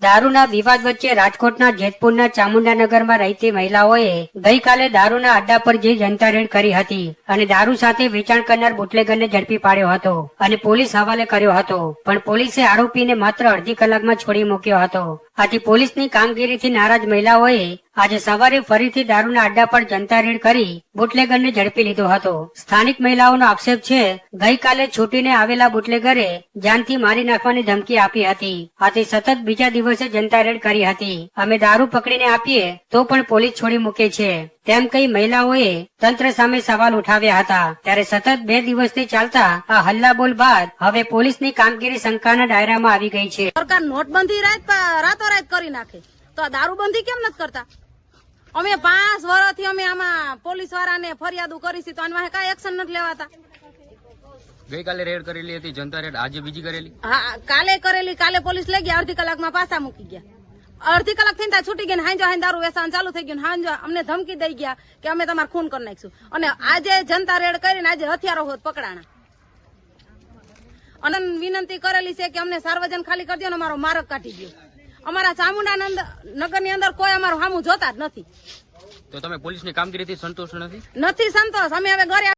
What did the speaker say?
દારૂના વિવાદ વચ્ચે રાજકોટના જેતપુરના ચામુંડાનગરમાં રહેતી મહિલાઓએ ગઈકાલે દારૂના અડ્ડા પર જઈ જનતા રેડ કરી હતી અને દારૂ સાથે વેચાણ કરનાર બુટલેગરને ઝડપી પાડ્યો હતો અને પોલીસ હવાલે કર્યો હતો, પણ પોલીસે આરોપીને માત્ર અડધી કલાકમાં છોડી મૂક્યો હતો. આથી પોલીસની કામગીરીથી નારાજ મહિલાઓએ આજે સવારે ફરીથી દારૂના અડ્ડા પર જનતા રેડ કરી બુટલેગરને ઝડપી લીધો હતો. સ્થાનિક મહિલાઓનો આક્ષેપ છે, ગઈકાલે છૂટીને આવેલા બુટલેગરે જાનથી મારી નાખવાની ધમકી આપી હતી. આથી સતત બીજા દિવસે જનતા રેડ કરી હતી. અમે દારૂ પકડીને આપીએ તો પણ પોલીસ છોડી મૂકે છે તેમ કહી મહિલાઓએ તંત્ર સામે સવાલ ઉઠાવ્યા હતા. ત્યારે સતત 2 દિવસથી ચાલતા આ હલ્લાબોલ બાદ હવે પોલીસની કામગીરી શંકાના દાયરામાં આવી ગઈ છે. સરકાર નોટબંધી રાતોરાત કરી નાખે તો આ દારૂબંધી કેમ નથી કરતા? અમે 5 વર્ષથી અમે આમાં પોલીસ વાળાને ફરિયાદો કરી છે તો આમાં કઈ એક્શન નથી લેવાતા. ગઈકાલે રેડ કરેલી હતી જનતા રેડ, આજે બીજી કરેલી? હા, કાલે કરેલી. કાલે પોલીસ લઈ ગયા, અડધી કલાકમાં પાછા મૂકી ગયા. અડધી કલાક થઈને છૂટી ગયા. હાંજો હાંજ દારૂ વેચાણ ચાલુ થઈ ગયું. હાંજો અમને ધમકી દઈ ગયા કે અમે તમારે ખૂન કરી નાખીશું. અને આજે જનતા રેડ કરીને આજે હથિયારો હોત પકડાણા. અને વિનંતી કરેલી છે કે અમને સાર્વજન ખાલી કરી દો ને અમારો માર્ગ કાઢી દો. અમારા ચામુંડા નગરની અંદર કોઈ અમારું સામું જોતા જ નથી. તો તમે પોલીસની કામગીરીથી સંતોષ નથી? નથી સંતોષ. અમે હવે ઘરે